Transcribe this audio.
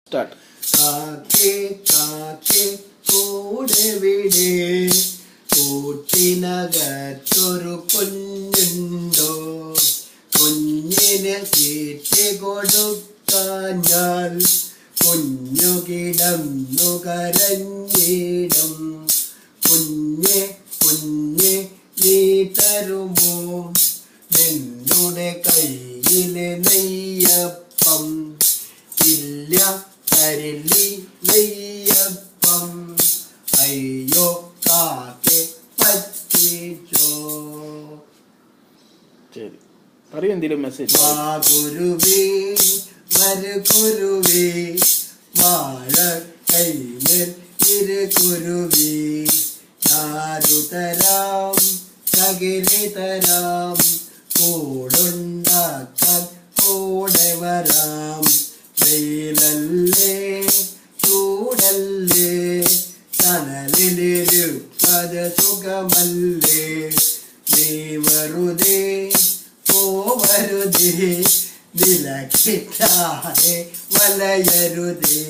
Start. കാക്കേ കാക്കേ കൂടെവിടെ, കൂട്ടിനകത്തൊരു കുഞ്ഞുണ്ടോ, കുഞ്ഞിന് തീറ്റ കൊടുക്കാഞ്ഞാൽ കുഞ്ഞു കിടന്നു കരഞ്ഞിടും. കുഞ്ഞെ കുഞ്ഞെ നീ തരുമോ നിന്നുടെ കയ്യിലെ നെയ്യപ്പം? ഇല്ല തരില്ലി നെയ്യപ്പം, അയ്യോ കാക്കെ പറ്റിച്ചോ. ശരി, പറയൂ എന്തെങ്കിലും മെസ്സേജ്. വാ കുരുവേ വരു കുരുവേ, വാഴ കൈമേൽ ഇരു കുരുവേ, ചാരു തരാം ചകിരി തരാം, കൂടുണ്ടാക്കാൻ കൂടെ വരാം. വെയിലല്ലേ ചൂടല്ലേ, തണലിലിരുപ്പത് സുഖമല്ലേ, നീ വെറുതെ പോവരുതേ, വില കിട്ടാതെ വലയരുതേ.